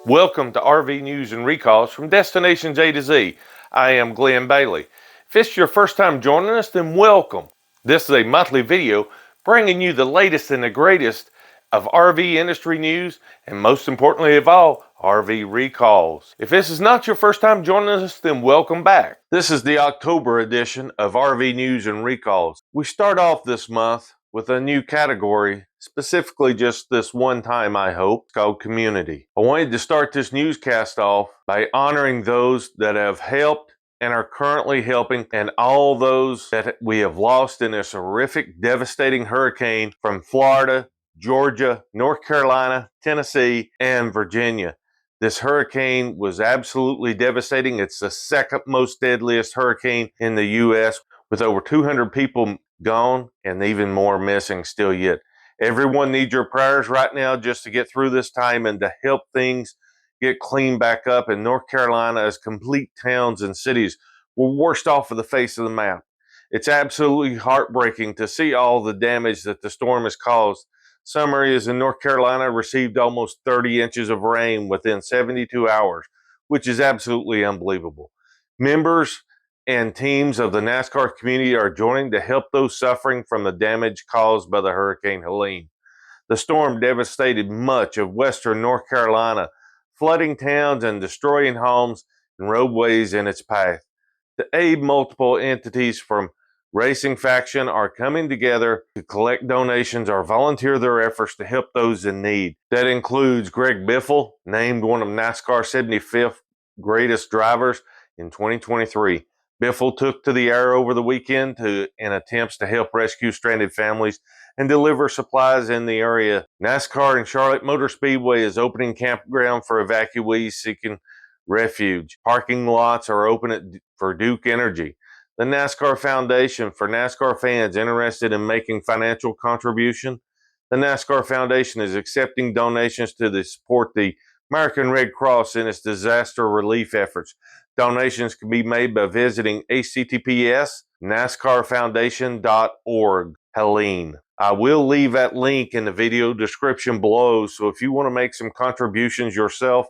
Welcome to RV News and Recalls from Destinations A to Z. I am Glenn Bailey. If it's your first time joining us, then welcome. This is a monthly video bringing you the latest and the greatest of RV industry news and, most importantly of all, RV recalls. If this is not your first time joining us, then welcome back. This is the October edition of RV News and Recalls. We start off this month with a new category, specifically just this one time, I hope. It's called Community. I wanted to start this newscast off by honoring those that have helped and are currently helping, and all those that we have lost in this horrific, devastating hurricane from Florida, Georgia, North Carolina, Tennessee, and Virginia. This hurricane was absolutely devastating. It's the second most deadliest hurricane in the U.S., with over 200 people gone and even more missing still yet. Everyone needs your prayers right now just to get through this time and to help things get cleaned back up. In North Carolina, as complete towns and cities were worst off of the face of the map. It's absolutely heartbreaking to see all the damage that the storm has caused. Some areas in North Carolina received almost 30 inches of rain within 72 hours, which is absolutely unbelievable. Members and teams of the NASCAR community are joining to help those suffering from the damage caused by the Hurricane Helene. The storm devastated much of western North Carolina, flooding towns and destroying homes and roadways in its path. To aid, multiple entities from racing faction are coming together to collect donations or volunteer their efforts to help those in need. That includes Greg Biffle, named one of NASCAR's 75th greatest drivers in 2023. Biffle took to the air over the weekend in attempts to help rescue stranded families and deliver supplies in the area. NASCAR and Charlotte Motor Speedway is opening campground for evacuees seeking refuge. Parking lots are open for Duke Energy. The NASCAR Foundation for NASCAR fans interested in making financial contribution. The NASCAR Foundation is accepting donations to support the American Red Cross in its disaster relief efforts. Donations can be made by visiting https://nascarfoundation.org. Helene. I will leave that link in the video description below, so if you want to make some contributions yourself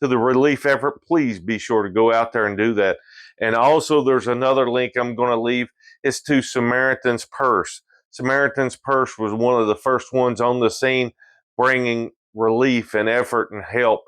to the relief effort, please be sure to go out there and do that. And also, there's another link I'm going to leave. It's to Samaritan's Purse. Samaritan's Purse was one of the first ones on the scene, bringing relief and effort and help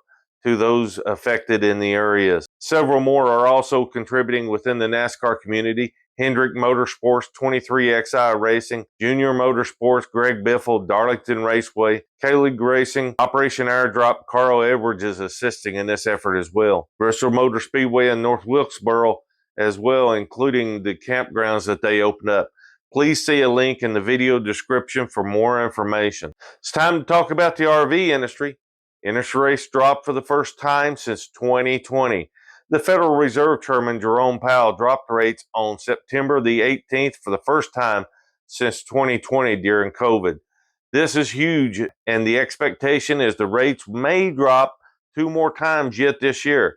to those affected in the areas. Several more are also contributing within the NASCAR community. Hendrick Motorsports, 23XI Racing, Junior Motorsports, Greg Biffle, Darlington Raceway, K-League Racing, Operation Airdrop. Carl Edwards is assisting in this effort as well. Bristol Motor Speedway in North Wilkesboro as well, including the campgrounds that they opened up. Please see a link in the video description for more information. It's time to talk about the RV industry. Interest rates dropped for the first time since 2020. The Federal Reserve Chairman Jerome Powell dropped rates on September the 18th for the first time since 2020 during COVID. This is huge, and the expectation is the rates may drop 2 more times yet this year.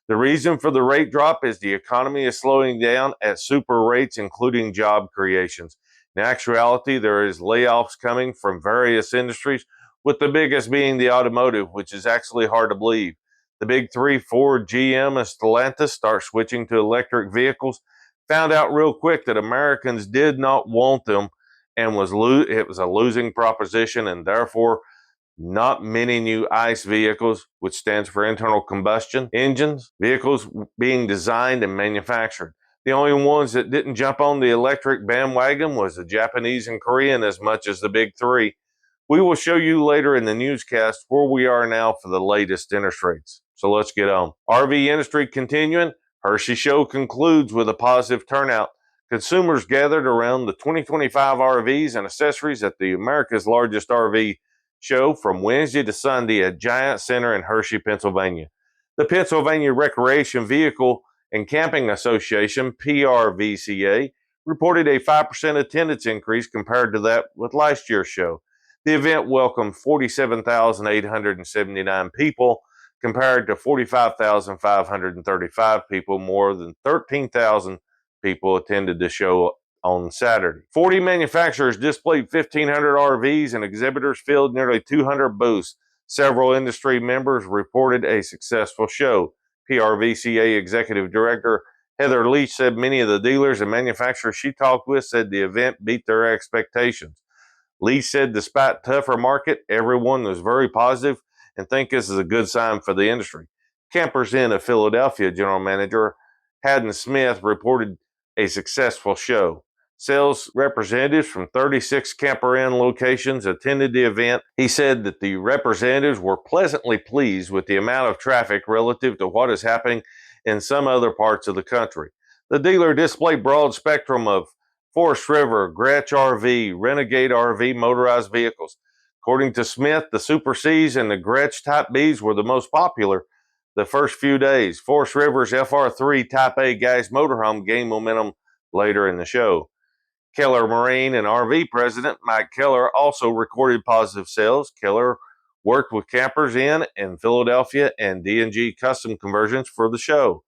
The reason for the rate drop is the economy is slowing down at super rates, including job creations. In actuality, there is layoffs coming from various industries, with the biggest being the automotive, which is actually hard to believe. The big three, Ford, GM, and Stellantis, start switching to electric vehicles. Found out real quick that Americans did not want them, and it was a losing proposition, and therefore not many new ICE vehicles, which stands for internal combustion engines, vehicles being designed and manufactured. The only ones that didn't jump on the electric bandwagon was the Japanese and Korean as much as the big three. We will show you later in the newscast where we are now for the latest interest rates. So let's get on. RV industry continuing. Hershey Show concludes with a positive turnout. Consumers gathered around the 2025 RVs and accessories at the America's largest RV show from Wednesday to Sunday at Giant Center in Hershey, Pennsylvania. The Pennsylvania Recreation Vehicle and Camping Association, PRVCA, reported a 5% attendance increase compared to that with last year's show. The event welcomed 47,879 people compared to 45,535 people. More than 13,000 people attended the show on Saturday. 40 manufacturers displayed 1,500 RVs and exhibitors filled nearly 200 booths. Several industry members reported a successful show. PRVCA Executive Director Heather Leach said many of the dealers and manufacturers she talked with said the event beat their expectations. Leach said despite tougher market, everyone was very positive and think this is a good sign for the industry. Campers Inn of Philadelphia General Manager Haddon Smith reported a successful show. Sales representatives from 36 Camper Inn locations attended the event. He said that the representatives were pleasantly pleased with the amount of traffic relative to what is happening in some other parts of the country. The dealer displayed broad spectrum of Forest River, Gretsch RV, Renegade RV motorized vehicles. According to Smith, the Super Cs and the Gretsch Type Bs were the most popular the first few days. Forest River's FR3 Type A gas motorhome gained momentum later in the show. Keller Marine and RV President Mike Keller also recorded positive sales. Keller worked with Campers Inn in Philadelphia and D&G Custom Conversions for the show.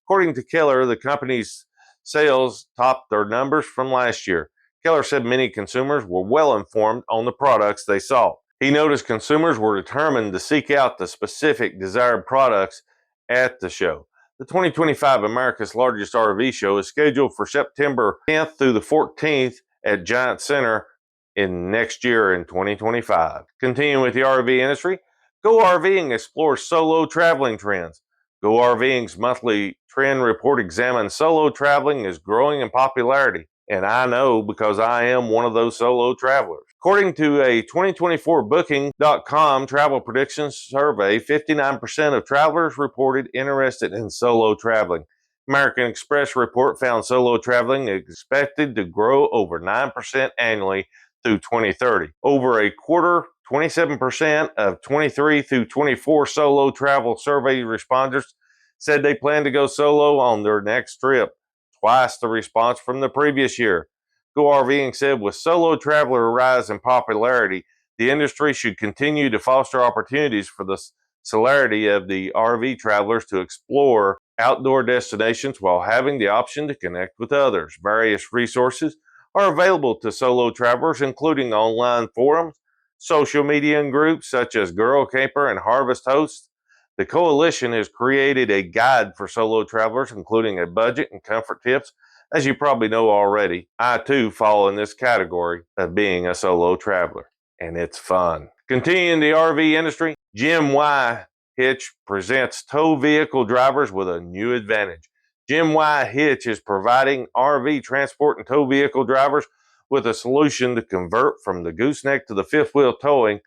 According to Keller, the company's sales topped their numbers from last year. Keller said many consumers were well informed on the products they saw. He noticed consumers were determined to seek out the specific desired products at the show. The 2025 America's Largest RV Show is scheduled for September 10th through the 14th at Giant Center in next year in 2025. Continuing with the RV industry, Go RVing explores solo traveling trends. Go RVing's monthly trend report examines solo traveling is growing in popularity, and I know because I am one of those solo travelers. According to a 2024 Booking.com travel predictions survey, 59% of travelers reported interested in solo traveling. American Express report found solo traveling is expected to grow over 9% annually through 2030. Over a quarter, 27% of 23 through 24 solo travel survey respondents said they plan to go solo on their next trip, twice the response from the previous year. Go RVing said with solo traveler rise in popularity, the industry should continue to foster opportunities for the celerity of the RV travelers to explore outdoor destinations while having the option to connect with others. Various resources are available to solo travelers, including online forums, social media and groups such as Girl Camper and Harvest Hosts. The coalition has created a guide for solo travelers, including a budget and comfort tips. As you probably know already, I too fall in this category of being a solo traveler, and it's fun. Continuing the RV industry, Jim Y. Hitch presents tow vehicle drivers with a new advantage. Jim Y. Hitch is providing RV transport and tow vehicle drivers with a solution to convert from the gooseneck to the fifth wheel towing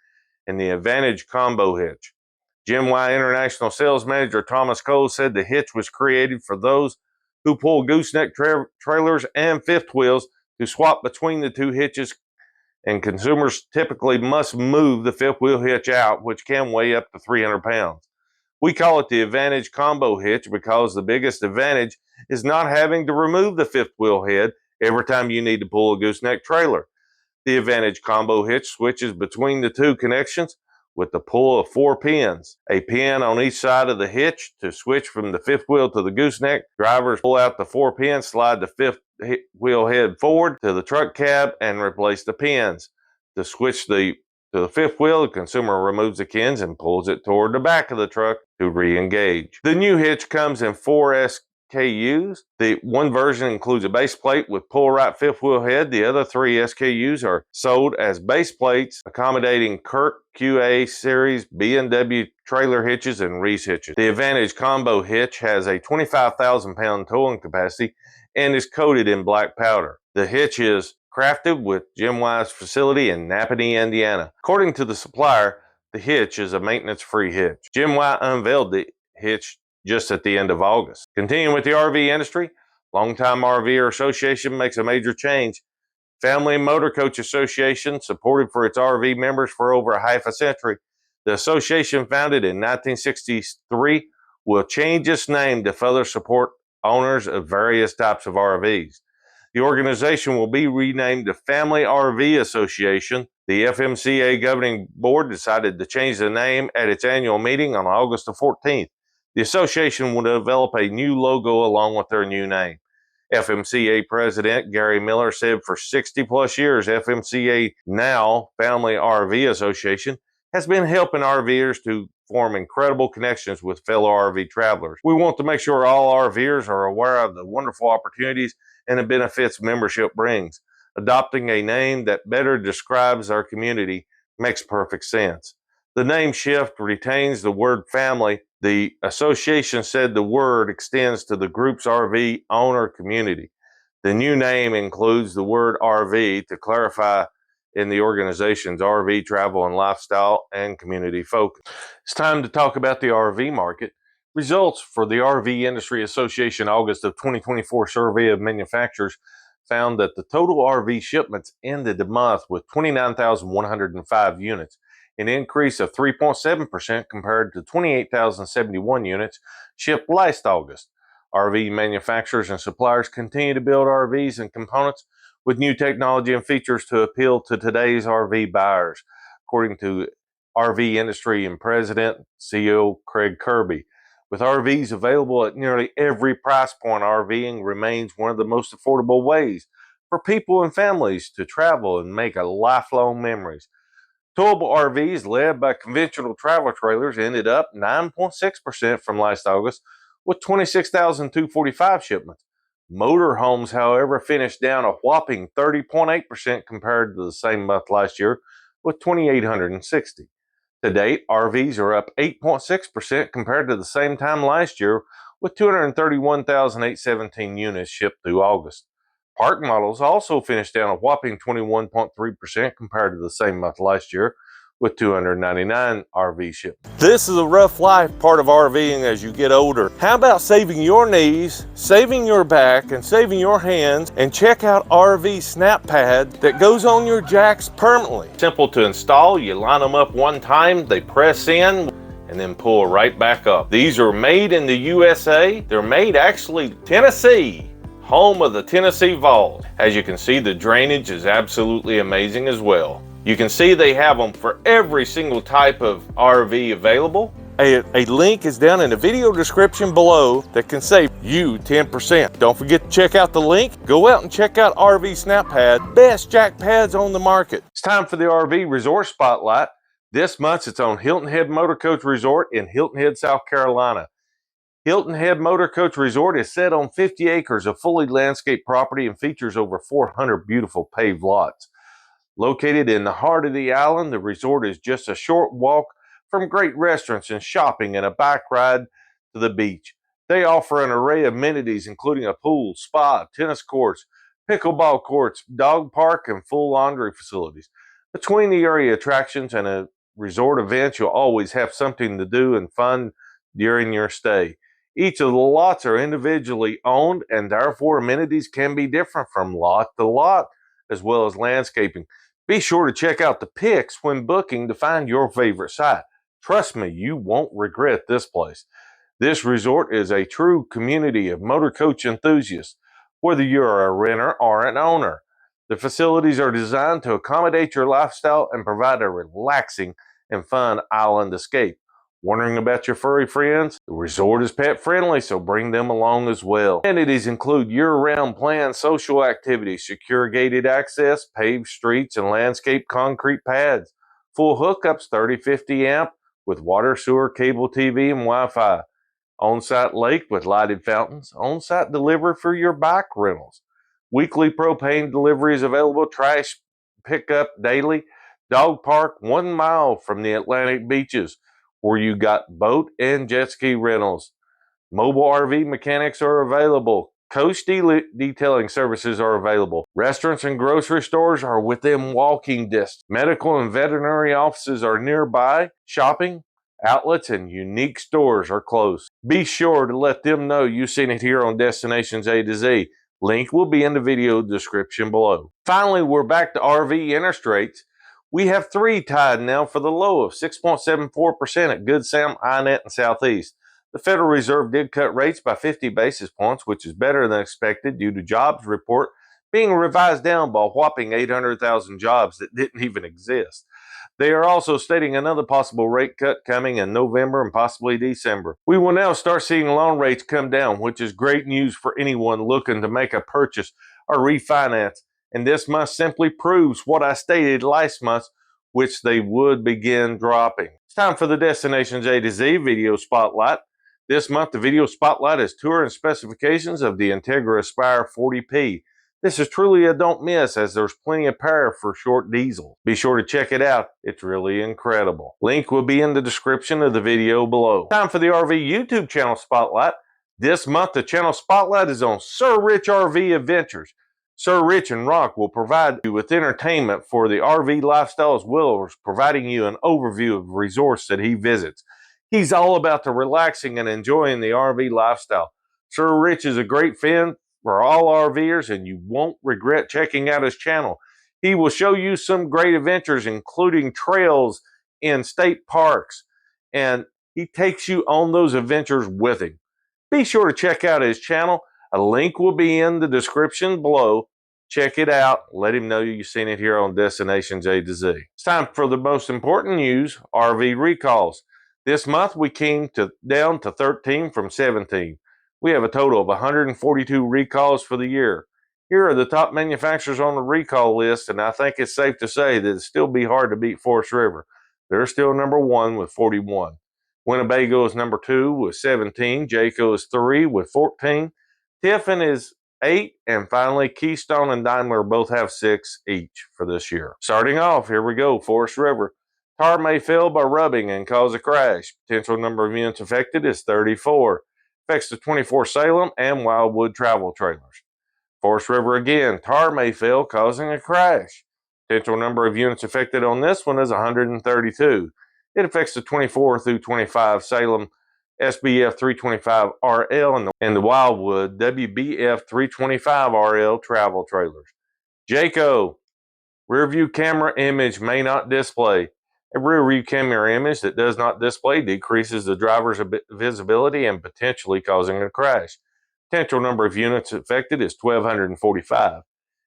in the Advantage Combo Hitch. Jim Y. International Sales Manager Thomas Cole said the hitch was created for those who pull gooseneck trailers and fifth wheels to swap between the two hitches, and consumers typically must move the fifth wheel hitch out, which can weigh up to 300 pounds. We call it the Advantage Combo Hitch because the biggest advantage is not having to remove the fifth wheel head every time you need to pull a gooseneck trailer. The Advantage Combo Hitch switches between the two connections with the pull of 4 pins, a pin on each side of the hitch to switch from the fifth wheel to the gooseneck. Drivers pull out the 4 pins, slide the fifth wheel head forward to the truck cab, and replace the pins. To switch to the fifth wheel, the consumer removes the pins and pulls it toward the back of the truck to re-engage. The new hitch comes in 4 SKUs. The one version includes a base plate with pull right fifth wheel head. The other 3 SKUs are sold as base plates, accommodating Kirk QA series B&W trailer hitches and Reese hitches. The Advantage Combo Hitch has a 25,000 pound towing capacity and is coated in black powder. The hitch is crafted with Jim Y's facility in Napanee, Indiana. According to the supplier, the hitch is a maintenance-free hitch. Jim Y unveiled the hitch just at the end of August. Continuing with the RV industry, Longtime RVer Association makes a major change. Family Motorcoach Association, supported for its RV members for over a half a century, the association, founded in 1963, will change its name to further support owners of various types of RVs. The organization will be renamed the Family RV Association. The FMCA governing board decided to change the name at its annual meeting on August the 14th. The association will develop a new logo along with their new name. FMCA President Gary Miller said for 60 plus years, FMCA, now Family RV Association, has been helping RVers to form incredible connections with fellow RV travelers. We want to make sure all RVers are aware of the wonderful opportunities and the benefits membership brings. Adopting a name that better describes our community makes perfect sense. The name shift retains the word family. The association said the word extends to the group's RV owner community. The new name includes the word RV to clarify in the organization's RV travel and lifestyle and community focus. It's time to talk about the RV market. Results for the RV Industry Association August of 2024 survey of manufacturers found that the total RV shipments ended the month with 29,105 units, an increase of 3.7% compared to 28,071 units shipped last August. RV manufacturers and suppliers continue to build RVs and components with new technology and features to appeal to today's RV buyers, according to RV industry and president CEO Craig Kirby. With RVs available at nearly every price point, RVing remains one of the most affordable ways for people and families to travel and make a lifelong memories. Towable RVs, led by conventional travel trailers, ended up 9.6% from last August with 26,245 shipments. Motorhomes, however, finished down a whopping 30.8% compared to the same month last year with 2,860. To date, RVs are up 8.6% compared to the same time last year with 231,817 units shipped through August. Park models also finished down a whopping 21.3% compared to the same month last year with 299 RV shipments. This is a rough life part of RVing as you get older. How about saving your knees, saving your back, and saving your hands, and check out RV Snap Pad that goes on your jacks permanently. Simple to install. You line them up one time, they press in, and then pull right back up. These are made in the USA. They're made actually Tennessee, home of the Tennessee Vols. As you can see, the drainage is absolutely amazing as well. You can see they have them for every single type of RV available. A link is down in the video description below that can save you 10%. Don't forget to check out the link. Go out and check out RV Snap Pad, best jack pads on the market. It's time for the RV Resort Spotlight. This month it's on Hilton Head Motorcoach Resort in Hilton Head, South Carolina. Hilton Head Motorcoach Resort is set on 50 acres of fully landscaped property and features over 400 beautiful paved lots. Located in the heart of the island, the resort is just a short walk from great restaurants and shopping and a bike ride to the beach. They offer an array of amenities including a pool, spa, tennis courts, pickleball courts, dog park, and full laundry facilities. Between the area attractions and resort events, you'll always have something to do and fun during your stay. Each of the lots are individually owned and therefore amenities can be different from lot to lot, as well as landscaping. Be sure to check out the pics when booking to find your favorite site. Trust me, you won't regret this place. This resort is a true community of motorcoach enthusiasts, whether you're a renter or an owner. The facilities are designed to accommodate your lifestyle and provide a relaxing and fun island escape. Wondering about your furry friends? The resort is pet friendly, so bring them along as well. Amenities include year-round planned social activities, secure gated access, paved streets, and landscape concrete pads. Full hookups, 30-50 amp with water, sewer, cable TV, and Wi-Fi. On-site lake with lighted fountains. On-site delivery for your bike rentals. Weekly propane deliveries available. Trash pickup daily. Dog park 1 mile from the Atlantic beaches, where you got boat and jet ski rentals. Mobile RV mechanics are available. Coach detailing services are available. Restaurants and grocery stores are within walking distance. Medical and veterinary offices are nearby. Shopping, outlets, and unique stores are close. Be sure to let them know you've seen it here on Destinations A to Z. Link will be in the video description below. Finally, we're back to RV interest rates. We have 3 tied now for the low of 6.74% at Good Sam, INET, and Southeast. The Federal Reserve did cut rates by 50 basis points, which is better than expected due to jobs report being revised down by a whopping 800,000 jobs that didn't even exist. They are also stating another possible rate cut coming in November and possibly December. We will now start seeing loan rates come down, which is great news for anyone looking to make a purchase or refinance. And this month simply proves what I stated last month which they would begin dropping. It's time for the Destinations A to Z video spotlight. This month, the video spotlight is tour and specifications of the Integra Aspire 40P. This is truly a don't miss, as there's plenty of power for short diesel. Be sure to check it out. It's really incredible. Link will be in the description of the video below. Time for the RV YouTube channel spotlight. This month, the channel spotlight is on Sir Rich RV Adventures. Sir Rich and Rock will provide you with entertainment for the RV lifestyle, as well as providing you an overview of resorts that he visits. He's all about the relaxing and enjoying the RV lifestyle. Sir Rich is a great friend for all RVers, and you won't regret checking out his channel. He will show you some great adventures, including trails in state parks, and he takes you on those adventures with him. Be sure to check out his channel. A link will be in the description below. Check it out. Let him know you've seen it here on Destinations A to Z. It's time for the most important news, RV recalls. This month we came down to 13 from 17. We have a total of 142 recalls for the year. Here are the top manufacturers on the recall list, and I think it's safe to say that it'd still be hard to beat Forest River. They're still number 1 with 41. Winnebago is number 2 with 17. Jayco is 3 with 14. Tiffin is 8, and finally Keystone and Daimler both have 6 each for this year. Starting off, here we go, Forest River. Tar may fail by rubbing and cause a crash. Potential number of units affected is 34. Affects the 24 Salem and Wildwood travel trailers. Forest River again, tar may fail, causing a crash. Potential number of units affected on this one is 132. It affects the 24 through 25 Salem SBF 325 RL and the Wildwood WBF 325 RL travel trailers. Jayco, rear view camera image may not display. A rear view camera image that does not display decreases the driver's visibility and potentially causing a crash. Potential number of units affected is 1,245.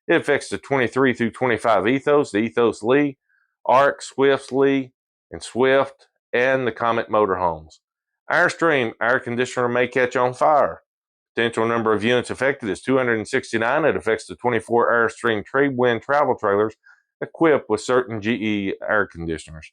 It affects the 23 through 25 Ethos, the Ethos Lee, ARC, Swift Lee, and Swift, and the Comet motorhomes. Airstream air conditioner may catch on fire. Potential number of units affected is 269. It affects the 24 Airstream Tradewind travel trailers equipped with certain GE air conditioners.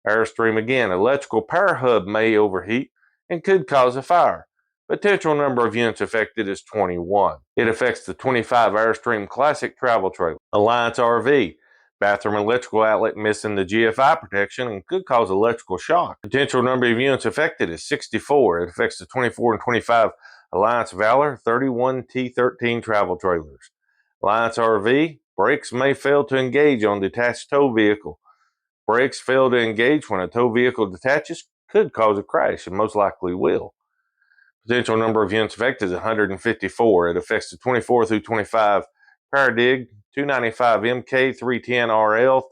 Airstream again, electrical power hub may overheat and could cause a fire. Potential number of units affected is 21. It affects the 25 Airstream Classic travel trailer. Alliance RV, bathroom electrical outlet missing the GFI protection and could cause electrical shock. Potential number of units affected is 64. It affects the 24 and 25 Alliance Valor 31 T13 travel trailers. Alliance RV, brakes may fail to engage on detached tow vehicle. Brakes fail to engage when a tow vehicle detaches, could cause a crash, and most likely will. Potential number of units affected is 154. It affects the 24 through 25 Paradig 295 MK 310 RL,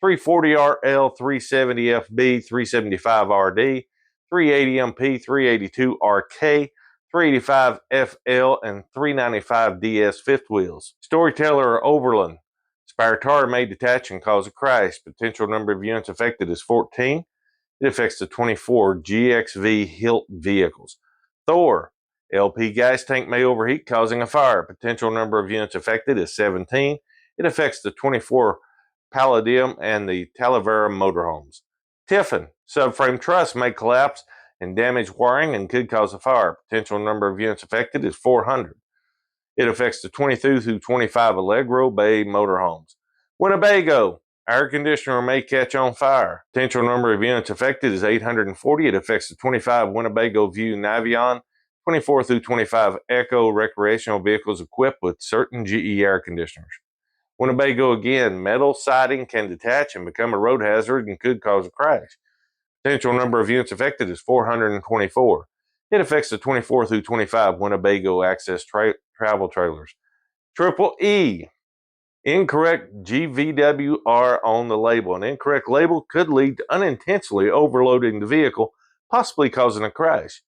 340 RL, 370 FB, 375 RD, 380 MP, 382 RK, 385 FL, and 395 DS fifth wheels. Storyteller or Overland. Spare tire may detach and cause a crash. Potential number of units affected is 14. It affects the 24 GXV Hilton vehicles. Thor, LP gas tank may overheat, causing a fire. Potential number of units affected is 17. It affects the 24 Palladium and the Talavera motorhomes. Tiffin, subframe truss may collapse and damage wiring and could cause a fire. Potential number of units affected is 400. It affects the 22 through 25 Allegro Bay motorhomes. Winnebago, air conditioner may catch on fire. Potential number of units affected is 840. It affects the 25 Winnebago View Navion, 24 through 25 Echo recreational vehicles equipped with certain GE air conditioners. Winnebago again, metal siding can detach and become a road hazard and could cause a crash. Potential number of units affected is 424. It affects the 24 through 25 Winnebago Access travel trailers. Triple E, incorrect GVWR on the label. An incorrect label could lead to unintentionally overloading the vehicle, possibly causing a crash.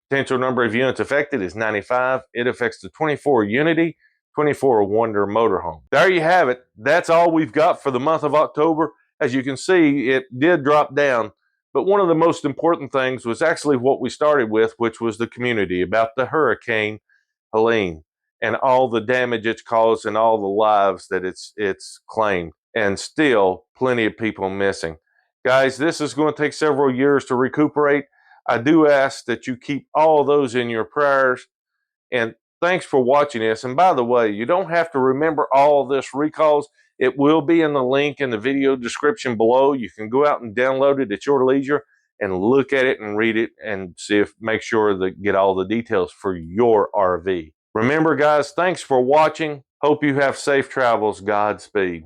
Potential number of units affected is 95. It affects the 24 Unity, 24 Wonder motorhome. There you have it. That's all we've got for the month of October. As you can see, it did drop down. But one of the most important things was actually what we started with, which was the community, about the Hurricane Helene and all the damage it's caused and all the lives that it's claimed. and still plenty of people missing. Guys, this is going to take several years to recuperate. I do ask that you keep all those in your prayers. And thanks for watching this. And by the way, you don't have to remember all of this recalls. It will be in the link in the video description below. You can go out and download it at your leisure and look at it and read it and see if make sure that get all the details for your RV. Remember, guys, thanks for watching. Hope you have safe travels. Godspeed.